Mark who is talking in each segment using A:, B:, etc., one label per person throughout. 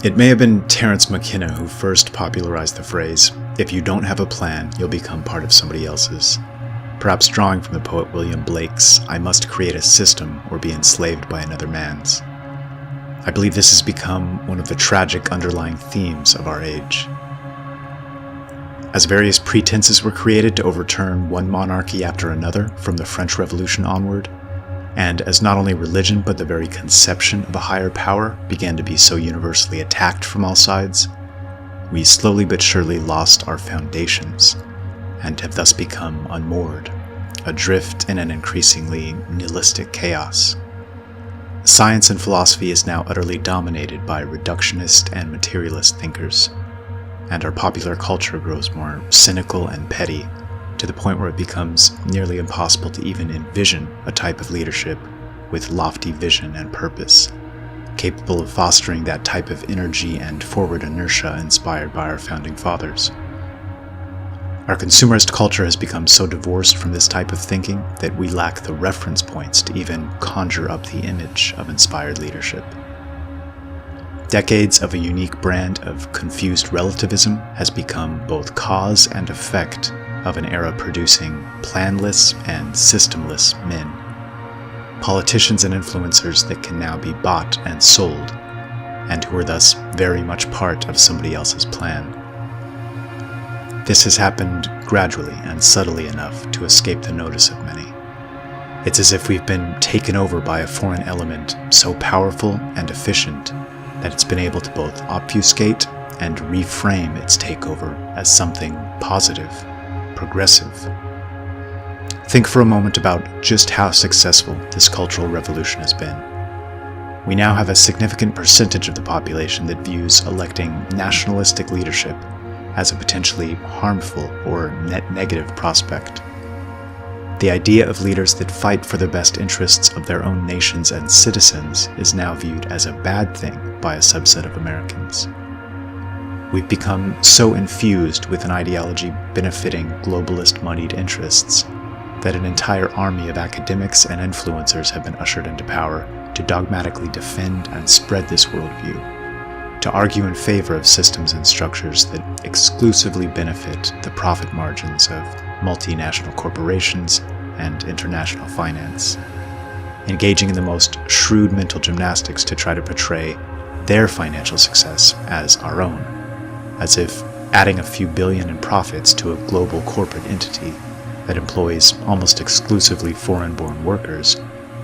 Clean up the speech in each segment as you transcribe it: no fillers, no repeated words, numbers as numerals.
A: It may have been Terence McKenna who first popularized the phrase, "If you don't have a plan, you'll become part of somebody else's," perhaps drawing from the poet William Blake's "I must create a system or be enslaved by another man's." I believe this has become one of the tragic underlying themes of our age. As various pretenses were created to overturn one monarchy after another from the French Revolution onward, and as not only religion but the very conception of a higher power began to be so universally attacked from all sides, we slowly but surely lost our foundations and have thus become unmoored, adrift in an increasingly nihilistic chaos. Science and philosophy is now utterly dominated by reductionist and materialist thinkers, and our popular culture grows more cynical and petty, to the point where it becomes nearly impossible to even envision a type of leadership with lofty vision and purpose, capable of fostering that type of energy and forward inertia inspired by our founding fathers. Our consumerist culture has become so divorced from this type of thinking that we lack the reference points to even conjure up the image of inspired leadership. Decades of a unique brand of confused relativism has become both cause and effect of an era producing planless and systemless men. Politicians and influencers that can now be bought and sold, and who are thus very much part of somebody else's plan. This has happened gradually and subtly enough to escape the notice of many. It's as if we've been taken over by a foreign element so powerful and efficient that it's been able to both obfuscate and reframe its takeover as something positive, progressive. Think for a moment about just how successful this cultural revolution has been. We now have a significant percentage of the population that views electing nationalistic leadership as a potentially harmful or net negative prospect. The idea of leaders that fight for the best interests of their own nations and citizens is now viewed as a bad thing by a subset of Americans. We've become so infused with an ideology benefiting globalist moneyed interests that an entire army of academics and influencers have been ushered into power to dogmatically defend and spread this worldview, to argue in favor of systems and structures that exclusively benefit the profit margins of multinational corporations and international finance, engaging in the most shrewd mental gymnastics to try to portray their financial success as our own, as if adding a few billion in profits to a global corporate entity that employs almost exclusively foreign-born workers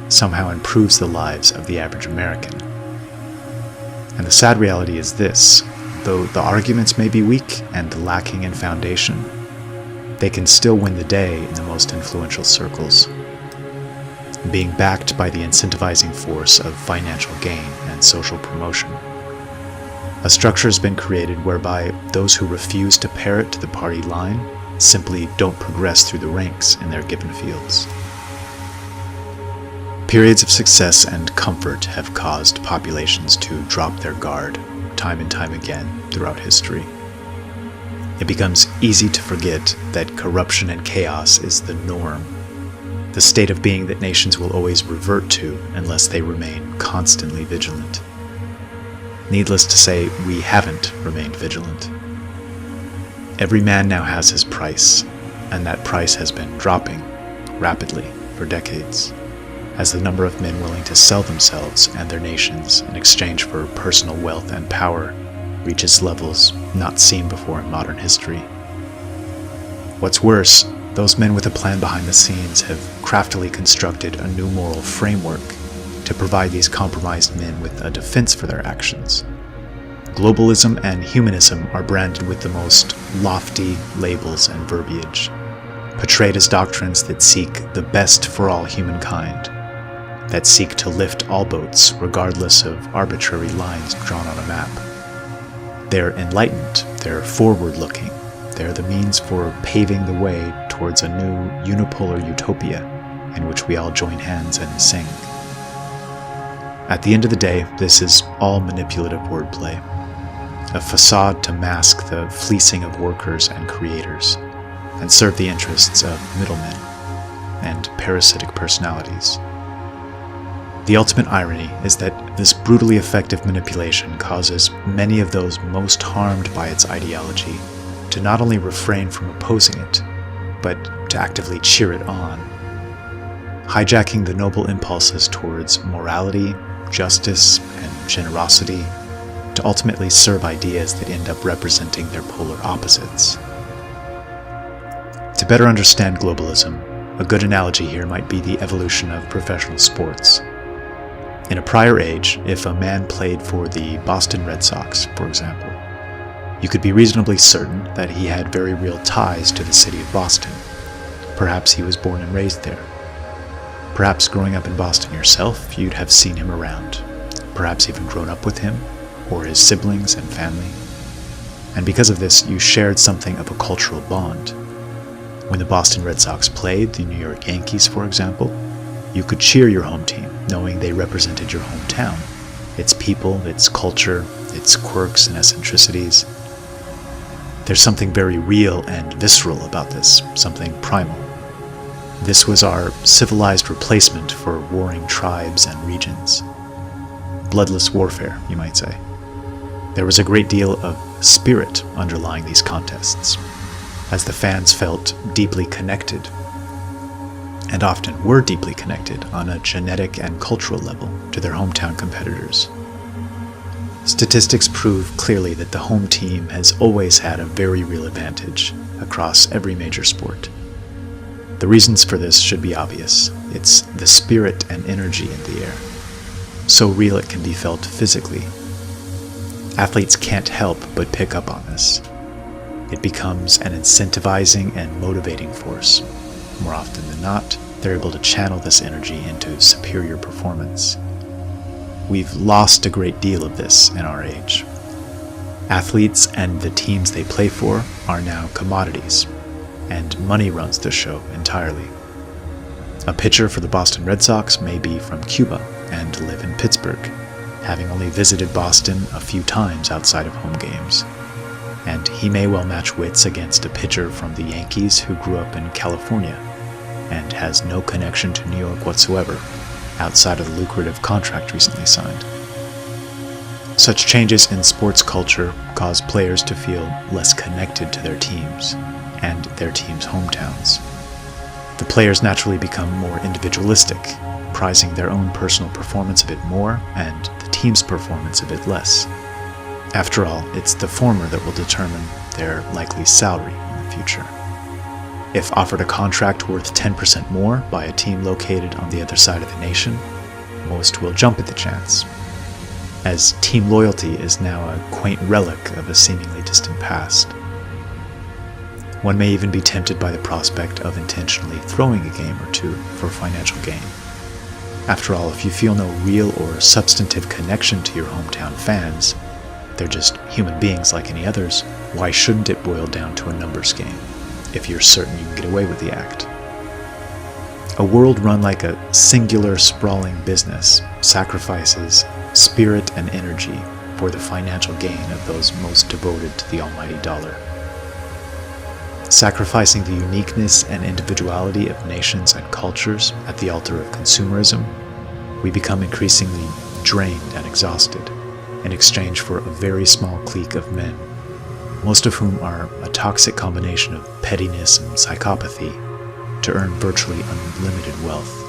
A: somehow improves the lives of the average American. And the sad reality is this: though the arguments may be weak and lacking in foundation, they can still win the day in the most influential circles, being backed by the incentivizing force of financial gain and social promotion. A structure has been created whereby those who refuse to parrot to the party line simply don't progress through the ranks in their given fields. Periods of success and comfort have caused populations to drop their guard time and time again throughout history. It becomes easy to forget that corruption and chaos is the norm, the state of being that nations will always revert to unless they remain constantly vigilant. Needless to say, we haven't remained vigilant. Every man now has his price, and that price has been dropping rapidly for decades, as the number of men willing to sell themselves and their nations in exchange for personal wealth and power reaches levels not seen before in modern history. What's worse, those men with a plan behind the scenes have craftily constructed a new moral framework to provide these compromised men with a defense for their actions. Globalism and humanism are branded with the most lofty labels and verbiage, portrayed as doctrines that seek the best for all humankind, that seek to lift all boats regardless of arbitrary lines drawn on a map. They're enlightened, they're forward-looking, they're the means for paving the way towards a new unipolar utopia in which we all join hands and sing. At the end of the day, this is all manipulative wordplay, a facade to mask the fleecing of workers and creators, and serve the interests of middlemen and parasitic personalities. The ultimate irony is that this brutally effective manipulation causes many of those most harmed by its ideology to not only refrain from opposing it, but to actively cheer it on, hijacking the noble impulses towards morality, justice, and generosity to ultimately serve ideas that end up representing their polar opposites. To better understand globalism, a good analogy here might be the evolution of professional sports. In a prior age, if a man played for the Boston Red Sox, for example, you could be reasonably certain that he had very real ties to the city of Boston. Perhaps he was born and raised there. Perhaps growing up in Boston yourself, you'd have seen him around, perhaps even grown up with him, or his siblings and family. And because of this, you shared something of a cultural bond. When the Boston Red Sox played the New York Yankees, for example, you could cheer your home team, knowing they represented your hometown, its people, its culture, its quirks and eccentricities. There's something very real and visceral about this, something primal. This was our civilized replacement for warring tribes and regions. Bloodless warfare, you might say. There was a great deal of spirit underlying these contests, as the fans felt deeply connected, and often were deeply connected on a genetic and cultural level to their hometown competitors. Statistics prove clearly that the home team has always had a very real advantage across every major sport. The reasons for this should be obvious. It's the spirit and energy in the air, so real it can be felt physically. Athletes can't help but pick up on this. It becomes an incentivizing and motivating force. More often than not, they're able to channel this energy into superior performance. We've lost a great deal of this in our age. Athletes and the teams they play for are now commodities, and money runs the show entirely. A pitcher for the Boston Red Sox may be from Cuba and live in Pittsburgh, having only visited Boston a few times outside of home games. And he may well match wits against a pitcher from the Yankees who grew up in California and has no connection to New York whatsoever, outside of the lucrative contract recently signed. Such changes in sports culture cause players to feel less connected to their teams and their teams' hometowns. The players naturally become more individualistic, prizing their own personal performance a bit more and the team's performance a bit less. After all, it's the former that will determine their likely salary in the future. If offered a contract worth 10% more by a team located on the other side of the nation, most will jump at the chance, as team loyalty is now a quaint relic of a seemingly distant past. One may even be tempted by the prospect of intentionally throwing a game or two for financial gain. After all, if you feel no real or substantive connection to your hometown fans, they're just human beings like any others, why shouldn't it boil down to a numbers game, if you're certain you can get away with the act? A world run like a singular, sprawling business sacrifices spirit and energy for the financial gain of those most devoted to the almighty dollar. Sacrificing the uniqueness and individuality of nations and cultures at the altar of consumerism, we become increasingly drained and exhausted in exchange for a very small clique of men, most of whom are a toxic combination of pettiness and psychopathy, to earn virtually unlimited wealth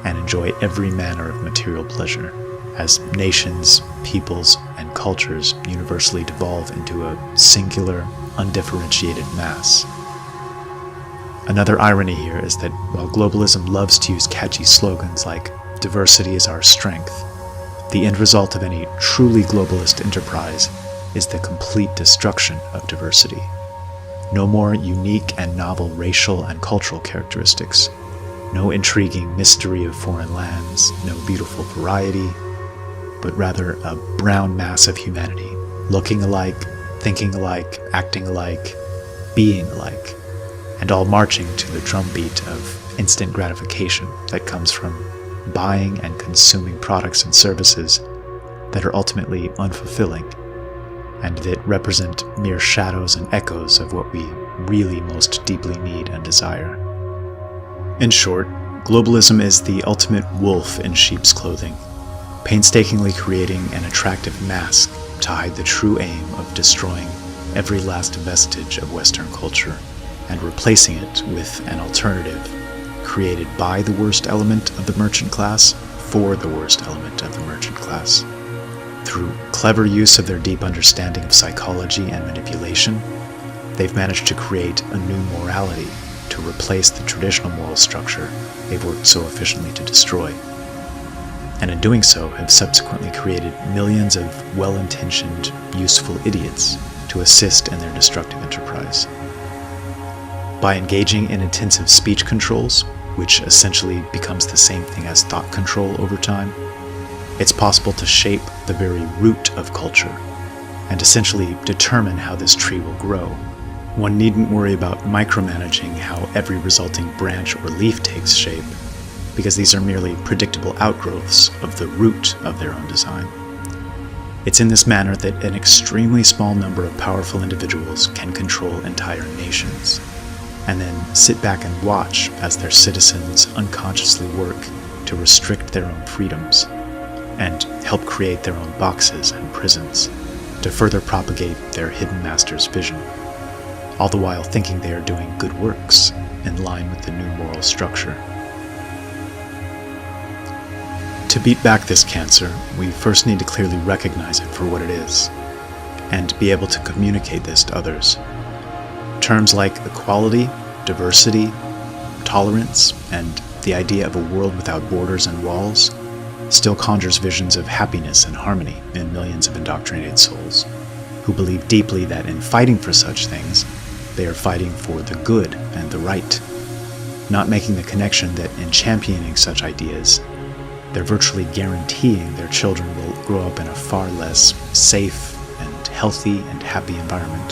A: and enjoy every manner of material pleasure, as nations, peoples, and cultures universally devolve into a singular, undifferentiated mass. Another irony here is that while globalism loves to use catchy slogans like "diversity is our strength," the end result of any truly globalist enterprise is the complete destruction of diversity. No more unique and novel racial and cultural characteristics, no intriguing mystery of foreign lands, no beautiful variety, but rather a brown mass of humanity, looking alike, thinking alike, acting alike, being alike, and all marching to the drumbeat of instant gratification that comes from buying and consuming products and services that are ultimately unfulfilling and that represent mere shadows and echoes of what we really most deeply need and desire. In short, Globalism is the ultimate wolf in sheep's clothing, painstakingly creating an attractive mask to hide the true aim of destroying every last vestige of Western culture and replacing it with an alternative created by the worst element of the merchant class for the worst element of the merchant class. Through clever use of their deep understanding of psychology and manipulation, they've managed to create a new morality to replace the traditional moral structure they've worked so efficiently to destroy. And in doing so, have subsequently created millions of well-intentioned, useful idiots to assist in their destructive enterprise. By engaging in intensive speech controls, which essentially becomes the same thing as thought control over time, it's possible to shape the very root of culture and essentially determine how this tree will grow. One needn't worry about micromanaging how every resulting branch or leaf takes shape, because these are merely predictable outgrowths of the root of their own design. It's in this manner that an extremely small number of powerful individuals can control entire nations, and then sit back and watch as their citizens unconsciously work to restrict their own freedoms, and help create their own boxes and prisons to further propagate their hidden master's vision, all the while thinking they are doing good works in line with the new moral structure. To beat back this cancer, we first need to clearly recognize it for what it is, and be able to communicate this to others. Terms like equality, diversity, tolerance, and the idea of a world without borders and walls still conjures visions of happiness and harmony in millions of indoctrinated souls, who believe deeply that in fighting for such things, they are fighting for the good and the right, not making the connection that in championing such ideas, they're virtually guaranteeing their children will grow up in a far less safe and healthy and happy environment.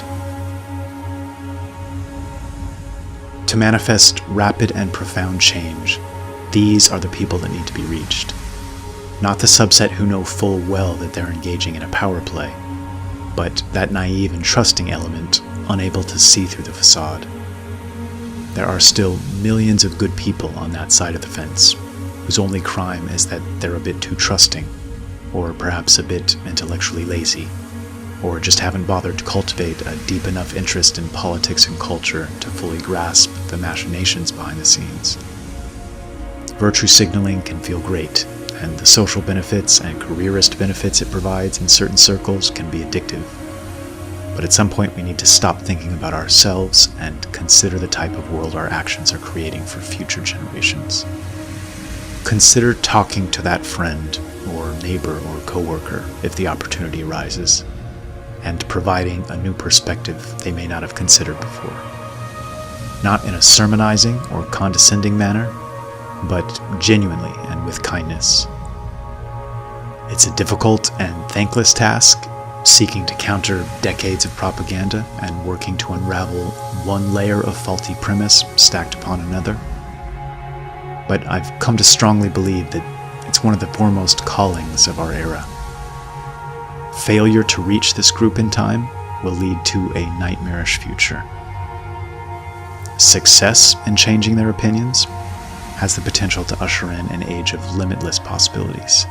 A: To manifest rapid and profound change, these are the people that need to be reached, not the subset who know full well that they're engaging in a power play, but that naive and trusting element unable to see through the facade. There are still millions of good people on that side of the fence, whose only crime is that they're a bit too trusting, or perhaps a bit intellectually lazy, or just haven't bothered to cultivate a deep enough interest in politics and culture to fully grasp the machinations behind the scenes. Virtue signaling can feel great, and the social benefits and careerist benefits it provides in certain circles can be addictive. But at some point we need to stop thinking about ourselves and consider the type of world our actions are creating for future generations. Consider talking to that friend or neighbor or coworker if the opportunity arises, and providing a new perspective they may not have considered before. Not in a sermonizing or condescending manner, but genuinely and with kindness. It's a difficult and thankless task, seeking to counter decades of propaganda and working to unravel one layer of faulty premise stacked upon another. But I've come to strongly believe that it's one of the foremost callings of our era. Failure to reach this group in time will lead to a nightmarish future. Success in changing their opinions has the potential to usher in an age of limitless possibilities.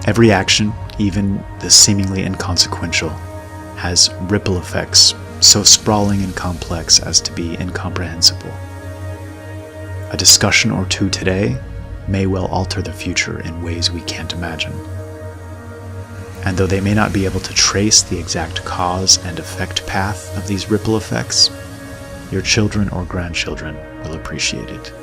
A: Every action, even the seemingly inconsequential, has ripple effects so sprawling and complex as to be incomprehensible. A discussion or two today may well alter the future in ways we can't imagine. And though they may not be able to trace the exact cause and effect path of these ripple effects, your children or grandchildren will appreciate it.